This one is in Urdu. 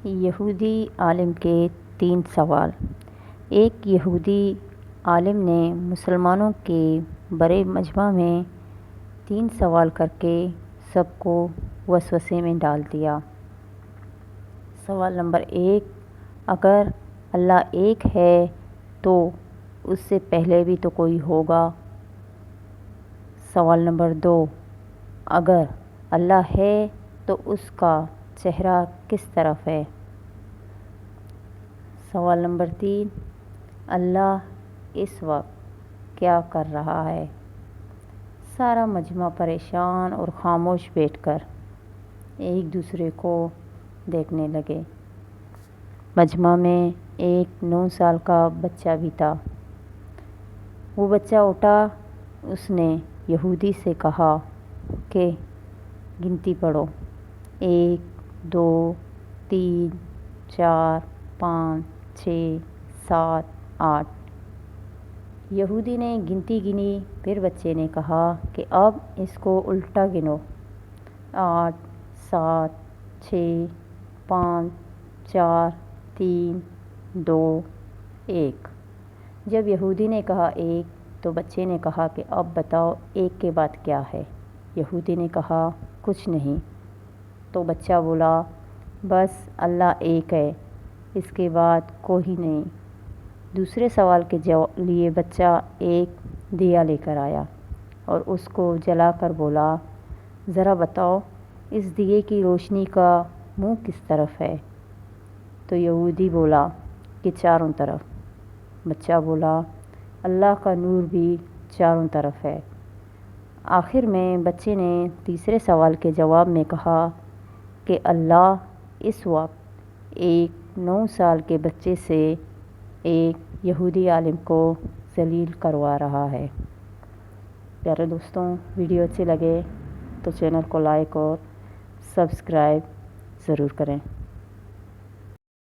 یہودی عالم کے 3 سوال۔ ایک یہودی عالم نے مسلمانوں کے بڑے مجمع میں 3 سوال کر کے سب کو وسوسے میں ڈال دیا۔ سوال نمبر 1، اگر اللہ ایک ہے تو اس سے پہلے بھی تو کوئی ہوگا۔ سوال نمبر 2، اگر اللہ ہے تو اس کا چہرہ کس طرف ہے۔ سوال نمبر 3، اللہ اس وقت کیا کر رہا ہے۔ سارا مجمع پریشان اور خاموش بیٹھ کر ایک دوسرے کو دیکھنے لگے۔ مجمع میں ایک 9 سال کا بچہ بھی تھا۔ وہ بچہ اٹھا، اس نے یہودی سے کہا کہ گنتی پڑھو، 1 2 3 4 5 6 7 8۔ یہودی نے گنتی گنی، پھر بچے نے کہا کہ اب اس کو الٹا گنو، 8 7 6 5 4 3 2 1۔ جب یہودی نے کہا 1 تو بچے نے کہا کہ اب بتاؤ 1 کے بعد کیا ہے۔ یہودی نے کہا کچھ نہیں۔ تو بچہ بولا بس اللہ ایک ہے، اس کے بعد کوئی نہیں۔ دوسرے سوال کے لیے بچہ ایک دیا لے کر آیا اور اس کو جلا کر بولا ذرا بتاؤ اس دیے کی روشنی کا منہ کس طرف ہے۔ تو یہودی بولا کہ چاروں طرف۔ بچہ بولا اللہ کا نور بھی چاروں طرف ہے۔ آخر میں بچے نے تیسرے سوال کے جواب میں کہا کہ اللہ اس وقت ایک 9 سال کے بچے سے ایک یہودی عالم کو ذلیل کروا رہا ہے۔ پیارے دوستوں، ویڈیو اچھے لگے تو چینل کو لائک اور سبسکرائب ضرور کریں۔